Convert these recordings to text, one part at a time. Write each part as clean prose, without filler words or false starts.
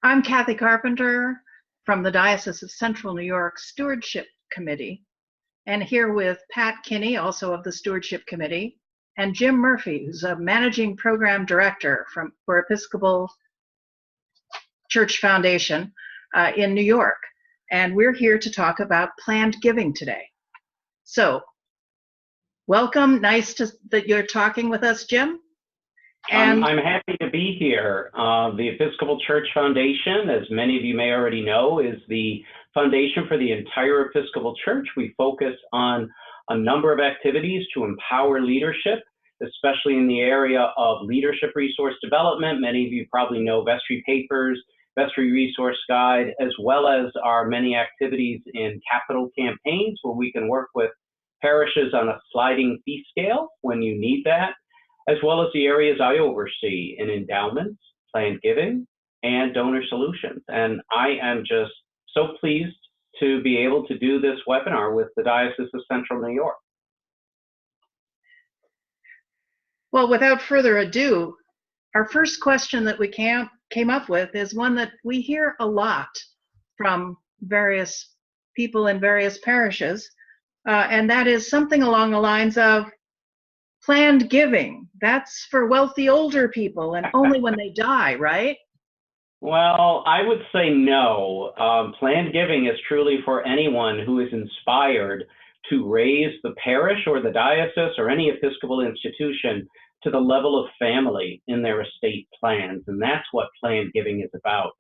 I'm Kathy Carpenter from the Diocese of Central New York Stewardship Committee, and here with Pat Kinney, also of the Stewardship Committee, and Jim Murphy, who's a Managing Program Director for Episcopal Church Foundation in New York. And we're here to talk about planned giving today. So, welcome. Nice that you're talking with us, Jim. And I'm happy to be here. The Episcopal Church Foundation, as many of you may already know, is the foundation for the entire Episcopal Church. We focus on a number of activities to empower leadership, especially in the area of leadership resource development. Many of you probably know vestry papers, vestry resource guide, as well as our many activities in capital campaigns where we can work with parishes on a sliding fee scale when you need that, as well as the areas I oversee in endowments, planned giving, and donor solutions. And I am just so pleased to be able to do this webinar with the Diocese of Central New York. Well, without further ado, our first question that we came up with is one that we hear a lot from various people in various parishes, and that is something along the lines of, planned giving, that's for wealthy older people and only when they die, right? Well, I would say no. Planned giving is truly for anyone who is inspired to raise the parish or the diocese or any Episcopal institution to the level of family in their estate plans. And that's what planned giving is about.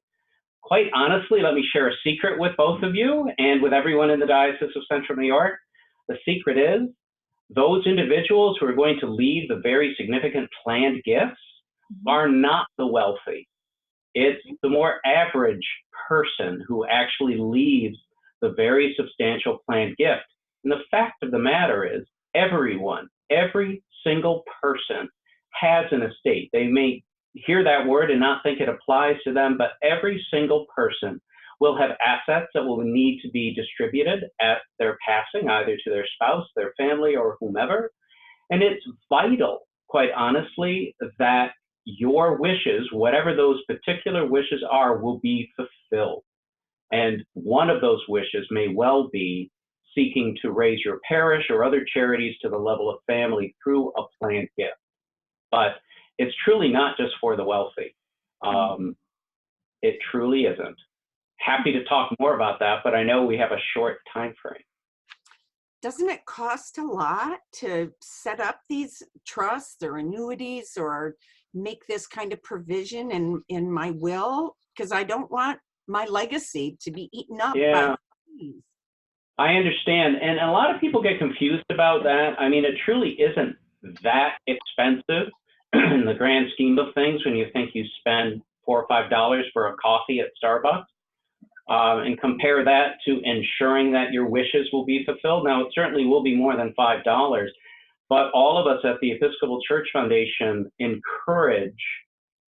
Quite honestly, let me share a secret with both of you and with everyone in the Diocese of Central New York. The secret is those individuals who are going to leave the very significant planned gifts are not the wealthy. It's the more average person who actually leaves the very substantial planned gift. And the fact of the matter is, everyone, every single person has an estate. They may hear that word and not think it applies to them, but every single person will have assets that will need to be distributed at their passing, either to their spouse, their family, or whomever. And it's vital, quite honestly, that your wishes, whatever those particular wishes are, will be fulfilled. And one of those wishes may well be seeking to raise your parish or other charities to the level of family through a planned gift. But it's truly not just for the wealthy. It truly isn't. Happy to talk more about that, but I know we have a short time frame. Doesn't it cost a lot to set up these trusts or annuities or make this kind of provision in my will? Because I don't want my legacy to be eaten up by fees. I understand. And a lot of people get confused about that. I mean, it truly isn't that expensive in the grand scheme of things when you think you spend $4 or $5 for a coffee at Starbucks. And compare that to ensuring that your wishes will be fulfilled. Now, it certainly will be more than $5, but all of us at the Episcopal Church Foundation encourage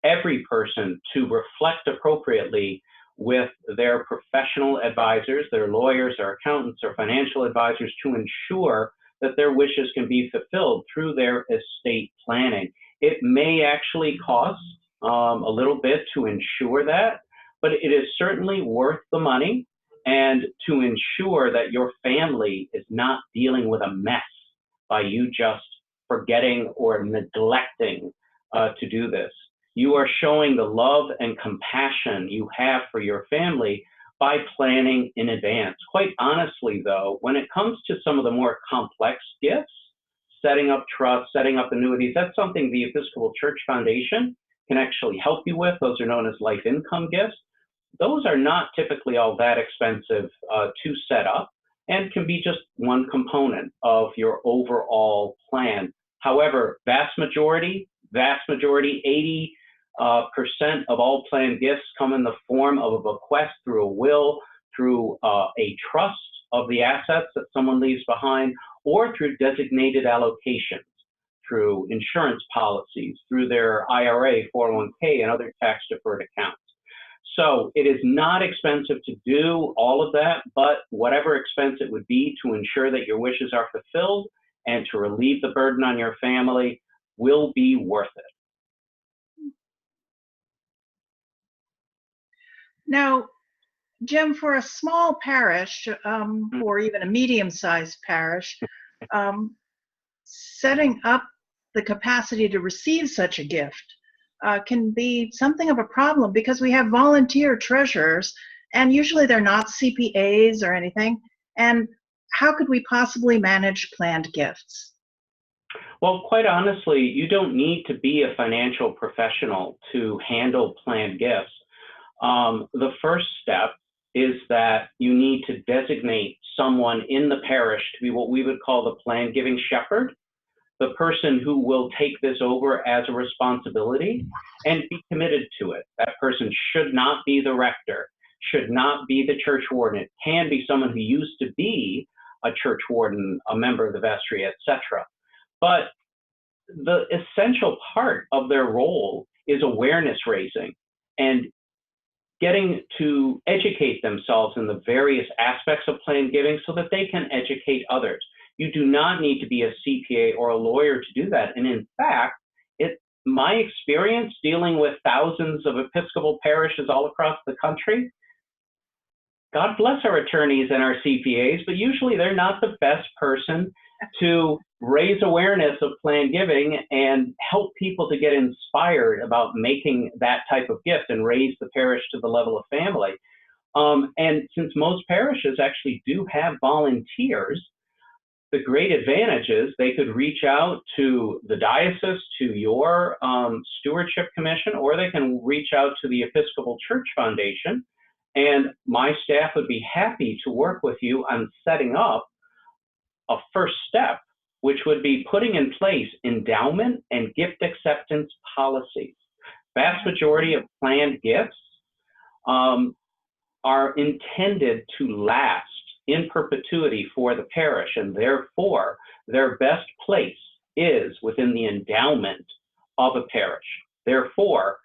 every person to reflect appropriately with their professional advisors, their lawyers, their accountants, or financial advisors to ensure that their wishes can be fulfilled through their estate planning. It may actually cost a little bit to ensure that, but it is certainly worth the money, and to ensure that your family is not dealing with a mess by you just forgetting or neglecting to do this. You are showing the love and compassion you have for your family by planning in advance. Quite honestly, though, when it comes to some of the more complex gifts, setting up trusts, setting up annuities, that's something the Episcopal Church Foundation can actually help you with. Those are known as life income gifts. Those are not typically all that expensive to set up and can be just one component of your overall plan. However, vast majority, 80% of all planned gifts come in the form of a bequest through a will, through a trust of the assets that someone leaves behind, or through designated allocations, through insurance policies, through their IRA, 401k, and other tax-deferred accounts. So it is not expensive to do all of that, but whatever expense it would be to ensure that your wishes are fulfilled and to relieve the burden on your family will be worth it. Now, Jim, for a small parish, or even a medium-sized parish, um, setting up the capacity to receive such a gift can be something of a problem because we have volunteer treasurers, and usually they're not CPAs or anything. And how could we possibly manage planned gifts? Well, quite honestly, you don't need to be a financial professional to handle planned gifts. The first step is that you need to designate someone in the parish to be what we would call the planned giving shepherd, the person who will take this over as a responsibility and be committed to it. That person should not be the rector, should not be the church warden. It can be someone who used to be a church warden, a member of the vestry, etc. But the essential part of their role is awareness raising and getting to educate themselves in the various aspects of planned giving so that they can educate others. You do not need to be a CPA or a lawyer to do that. And in fact, my experience dealing with thousands of Episcopal parishes all across the country, God bless our attorneys and our CPAs, but usually they're not the best person to raise awareness of planned giving and help people to get inspired about making that type of gift and raise the parish to the level of family. And since most parishes actually do have volunteers, the great advantage is they could reach out to the diocese, to your stewardship commission, or they can reach out to the Episcopal Church Foundation. And my staff would be happy to work with you on setting up a first step, which would be putting in place endowment and gift acceptance policies. Vast majority of planned gifts are intended to last in perpetuity for the parish, and therefore their best place is within the endowment of a parish. Therefore,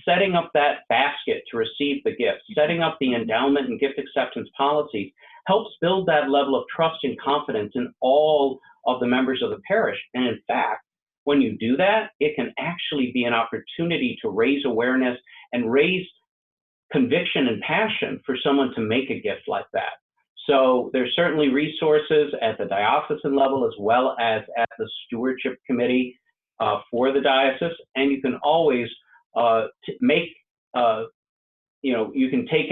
setting up that basket to receive the gift, setting up the endowment and gift acceptance policies helps build that level of trust and confidence in all of the members of the parish. And in fact, when you do that, it can actually be an opportunity to raise awareness and raise conviction and passion for someone to make a gift like that. So there's certainly resources at the diocesan level as well as at the stewardship committee for the diocese, and you can always you can take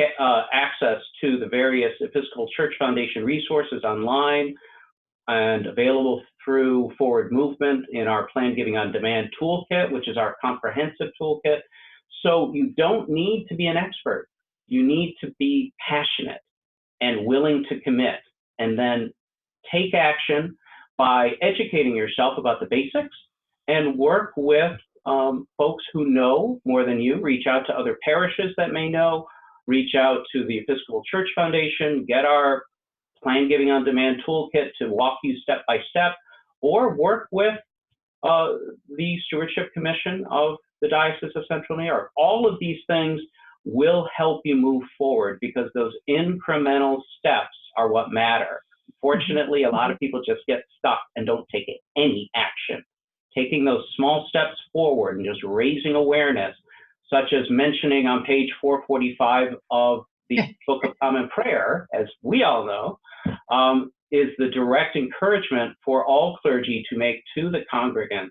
access to the various Episcopal Church Foundation resources online and available through Forward Movement in our Planned Giving on Demand toolkit, which is our comprehensive toolkit. So you don't need to be an expert. You need to be passionate and willing to commit, and then take action by educating yourself about the basics and work with folks who know more than you. Reach out to other parishes that may know, reach out to the Episcopal Church Foundation, get our Planned Giving on Demand toolkit to walk you step by step, or work with the Stewardship Commission of the Diocese of Central New York. All of these things will help you move forward because those incremental steps are what matter. Fortunately, a lot of people just get stuck and don't take any action. Taking those small steps forward and just raising awareness, such as mentioning on page 445 of the Book of Common Prayer, as we all know, is the direct encouragement for all clergy to make to the congregants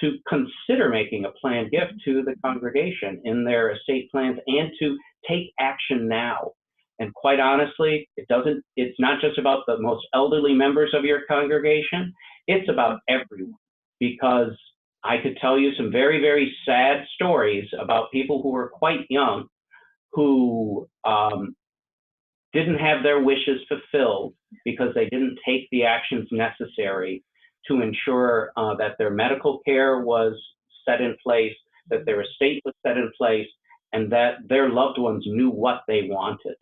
to consider making a planned gift to the congregation in their estate plans and to take action now. And quite honestly, it's not just about the most elderly members of your congregation, it's about everyone. Because I could tell you some very, very sad stories about people who were quite young who didn't have their wishes fulfilled because they didn't take the actions necessary to ensure that their medical care was set in place, that their estate was set in place, and that their loved ones knew what they wanted.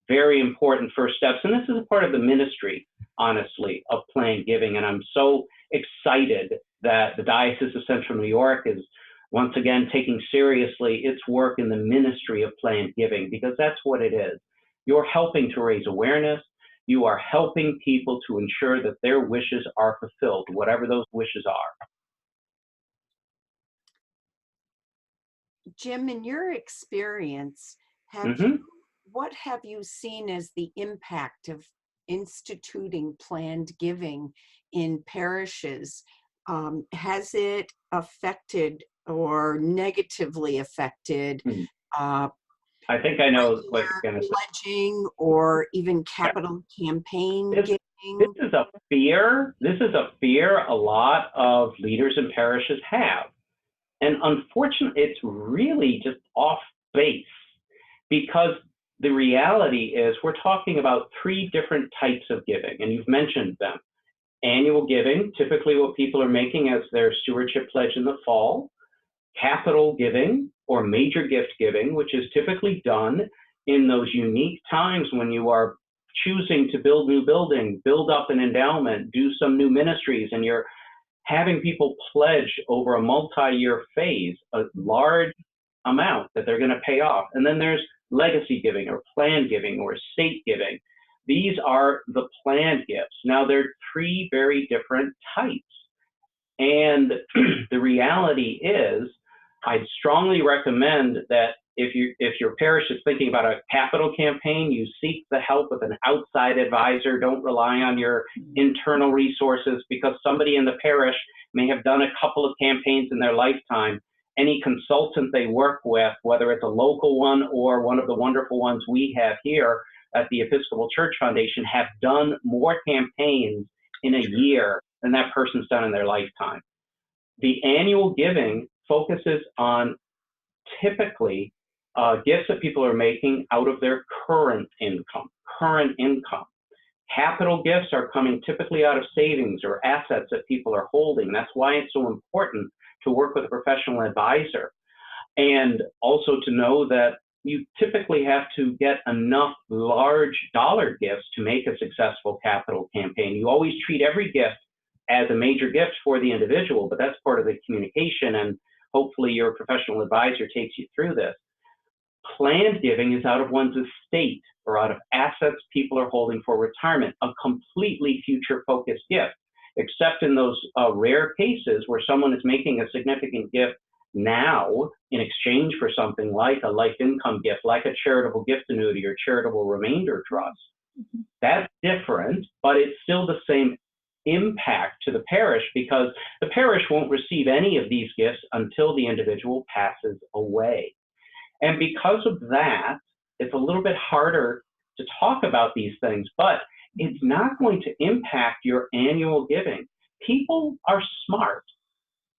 Very important first steps. And this is a part of the ministry, honestly, of planned giving. And I'm so excited that the Diocese of Central New York is once again taking seriously its work in the ministry of planned giving, because that's what it is. You're helping to raise awareness. You are helping people to ensure that their wishes are fulfilled, whatever those wishes are. Jim, in your experience, Hmm. what have you seen as the impact of instituting planned giving in parishes? Has it affected or negatively affected uh, I think I know what regular you're going to say. pledging or even capital campaign This giving? is a fear. This is a fear a lot of leaders in parishes have. And unfortunately, it's really just off base because the reality is we're talking about three different types of giving, and you've mentioned them. Annual giving, typically what people are making as their stewardship pledge in the fall. Capital giving or major gift giving, which is typically done in those unique times when you are choosing to build new building, build up an endowment, do some new ministries, and you're having people pledge over a multi-year phase a large amount that they're going to pay off. And then there's legacy giving or planned giving or estate giving. These are the planned gifts. Now, there are three very different types. And the reality is, I'd strongly recommend that if your parish is thinking about a capital campaign, you seek the help of an outside advisor. Don't rely on your internal resources because somebody in the parish may have done a couple of campaigns in their lifetime. Any consultant they work with, whether it's a local one or one of the wonderful ones we have here at the Episcopal Church Foundation, have done more campaigns in a year than that person's done in their lifetime. The annual giving focuses on typically gifts that people are making out of their current income. Capital gifts are coming typically out of savings or assets that people are holding. That's why it's so important to work with a professional advisor. And also to know that you typically have to get enough large dollar gifts to make a successful capital campaign. You always treat every gift as a major gift for the individual, but that's part of the communication, and hopefully your professional advisor takes you through this. Planned giving is out of one's estate or out of assets people are holding for retirement, a completely future-focused gift, except in those rare cases where someone is making a significant gift now in exchange for something like a life income gift, like a charitable gift annuity or charitable remainder trust. That's different, but it's still the same impact to the parish because the parish won't receive any of these gifts until the individual passes away. And because of that, it's a little bit harder to talk about these things, but it's not going to impact your annual giving. People are smart.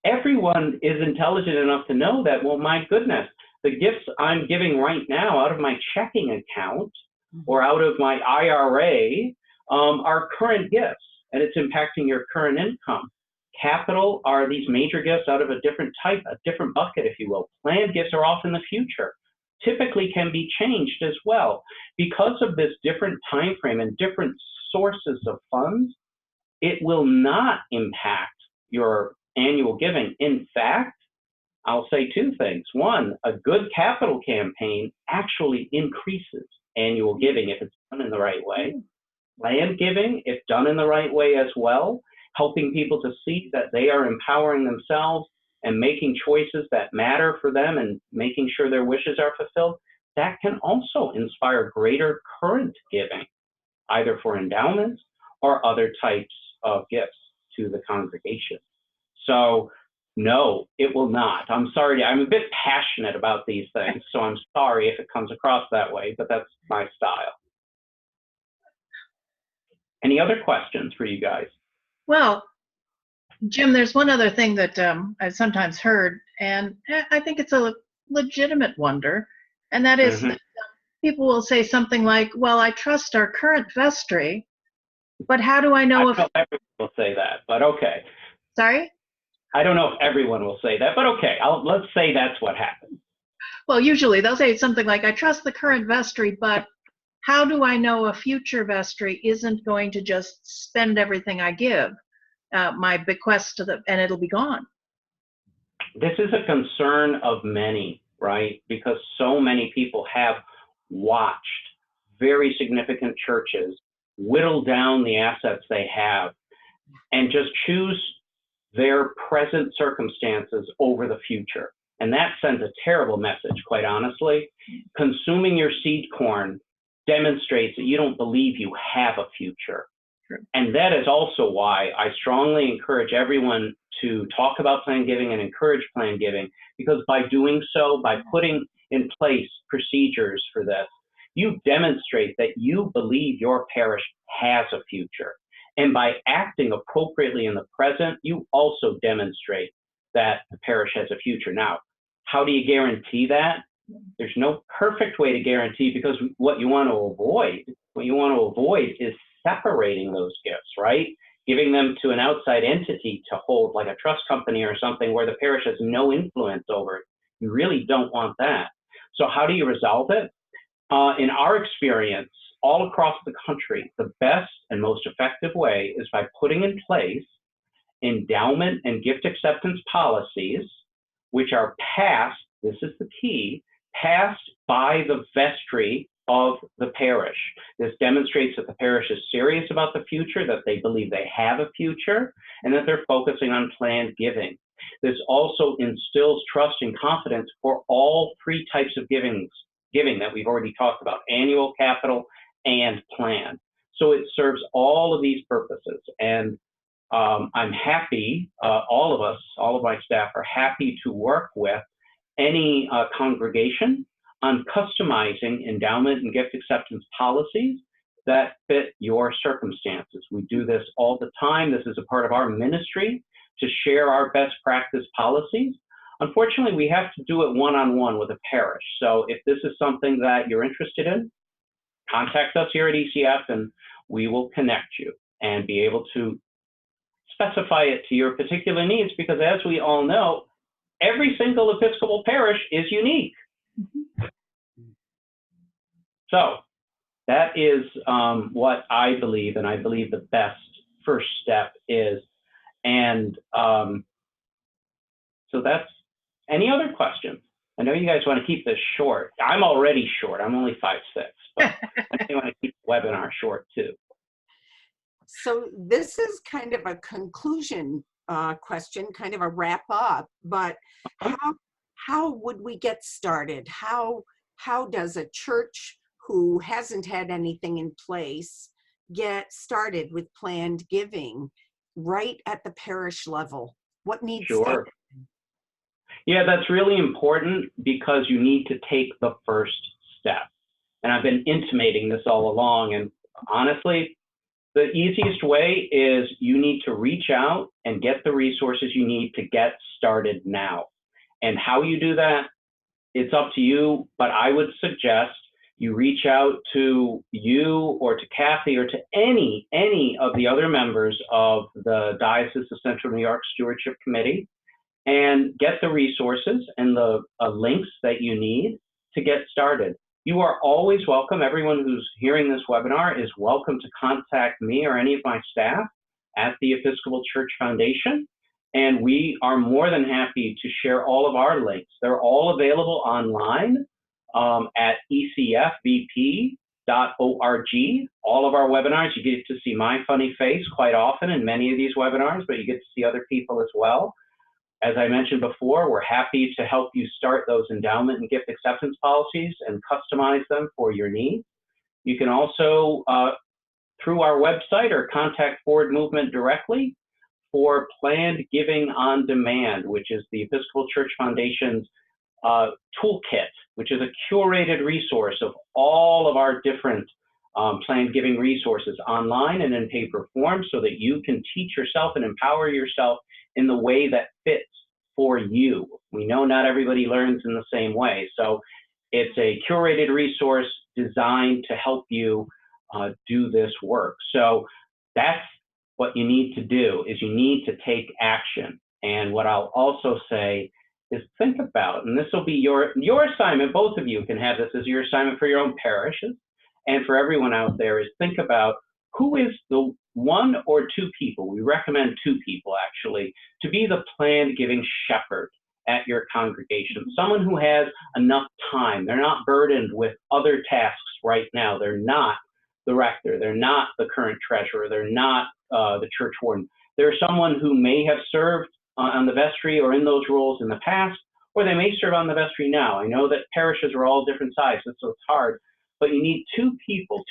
Everyone is intelligent enough to know that, well, my goodness, the gifts I'm giving right now out of my checking account or out of my IRA are current gifts, and it's impacting your current income. Capital are these major gifts out of a different type, a different bucket, if you will. Planned gifts are off in the future, typically can be changed as well. Because of this different time frame and different sources of funds, it will not impact your annual giving. In fact, I'll say two things. One, a good capital campaign actually increases annual giving if it's done in the right way. Planned giving, if done in the right way as well, helping people to see that they are empowering themselves and making choices that matter for them and making sure their wishes are fulfilled, that can also inspire greater current giving, either for endowments or other types of gifts to the congregation. So no, it will not. I'm sorry, I'm a bit passionate about these things, so I'm sorry if it comes across that way, but that's my style. Any other questions for you guys? Well, Jim, there's one other thing that I've sometimes heard, and I think it's a legitimate wonder, and that is that people will say something like, well, I trust our current vestry, but how do I know if... I don't know if everyone will say that, but okay. Sorry? I don't know if everyone will say that, but okay, let's say that's what happened. Well, usually they'll say something like, I trust the current vestry, but how do I know a future vestry isn't going to just spend everything I give? My bequest to and it'll be gone. This is a concern of many, right? Because so many people have watched very significant churches whittle down the assets they have and just choose their present circumstances over the future. And that sends a terrible message, quite honestly. Consuming your seed corn demonstrates that you don't believe you have a future. True. And that is also why I strongly encourage everyone to talk about plan giving and encourage plan giving, because by doing so, by putting in place procedures for this, you demonstrate that you believe your parish has a future. And by acting appropriately in the present, you also demonstrate that the parish has a future. Now, how do you guarantee that? There's no perfect way to guarantee, because what you want to avoid is separating those gifts, right? Giving them to an outside entity to hold, like a trust company or something, where the parish has no influence over it. You really don't want that. So how do you resolve it? In our experience, all across the country, the best and most effective way is by putting in place endowment and gift acceptance policies, which are passed, this is the key, passed by the vestry of the parish. This demonstrates that the parish is serious about the future, that they believe they have a future, and that they're focusing on planned giving. This also instills trust and confidence for all three types of giving that we've already talked about: annual, capital, and planned. So it serves all of these purposes. And I'm happy, all of my staff are happy to work with any congregation on customizing endowment and gift acceptance policies that fit your circumstances. We do this all the time. This is a part of our ministry to share our best practice policies. Unfortunately, we have to do it one-on-one with a parish. So if this is something that you're interested in, contact us here at ECF and we will connect you and be able to specify it to your particular needs, because as we all know, every single Episcopal parish is unique. So that is what I believe, and I believe the best first step is. And so that's, any other questions? I know you guys want to keep this short. I'm already short. I'm only 5'6", but I think I want to keep the webinar short too. So this is kind of a conclusion question, kind of a wrap up, but how would we get started? How does a church who hasn't had anything in place get started with planned giving right at the parish level? What needs to happen? Yeah, that's really important, because you need to take the first step. And I've been intimating this all along. And honestly, the easiest way is you need to reach out and get the resources you need to get started now. And how you do that, it's up to you, but I would suggest you reach out to you or to Kathy or to any of the other members of the Diocese of Central New York Stewardship Committee and get the resources and the links that you need to get started. You are always welcome. Everyone who's hearing this webinar is welcome to contact me or any of my staff at the Episcopal Church Foundation, and we are more than happy to share all of our links. They're all available online at ecfvp.org. All of our webinars, you get to see my funny face quite often in many of these webinars, but you get to see other people as well. As I mentioned before, we're happy to help you start those endowment and gift acceptance policies and customize them for your needs. You can also, through our website, or contact Forward Movement directly for Planned Giving on Demand, which is the Episcopal Church Foundation's toolkit, which is a curated resource of all of our different planned giving resources online and in paper form, so that you can teach yourself and empower yourself in the way that fits for you. We know not everybody learns in the same way. So it's a curated resource designed to help you do this work. So that's what you need to do, is you need to take action. And what I'll also say is think about, and this will be your assignment, both of you can have this as your assignment for your own parishes, and for everyone out there, is think about who is the one or two people, we recommend 2 people actually, to be the planned giving shepherd at your congregation. Someone who has enough time. They're not burdened with other tasks right now. They're not the rector. They're not the current treasurer. They're not the church warden. They're someone who may have served on the vestry or in those roles in the past, or they may serve on the vestry now. I know that parishes are all different sizes, so it's hard, but you need two people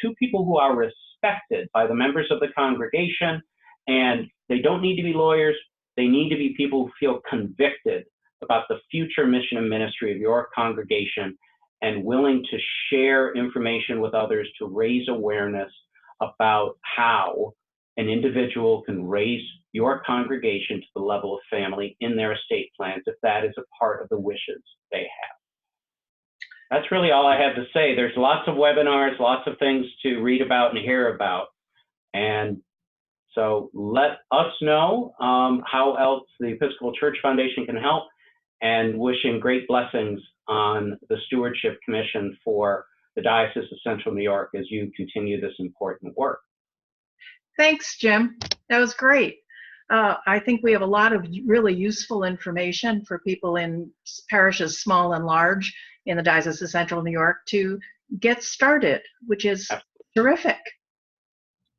who are respected by the members of the congregation, and they don't need to be lawyers. They need to be people who feel convicted about the future mission and ministry of your congregation and willing to share information with others to raise awareness about how an individual can raise your congregation to the level of family in their estate plans if that is a part of the wishes they have. That's really all I have to say. There's lots of webinars, lots of things to read about and hear about. And so let us know how else the Episcopal Church Foundation can help, and wishing great blessings on the Stewardship Commission for the Diocese of Central New York as you continue this important work. Thanks, Jim. That was great. I think we have a lot of really useful information for people in parishes small and large in the Diocese of Central New York to get started, which is terrific.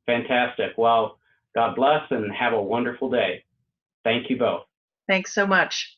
Fantastic. Well, God bless and have a wonderful day. Thank you both. Thanks so much.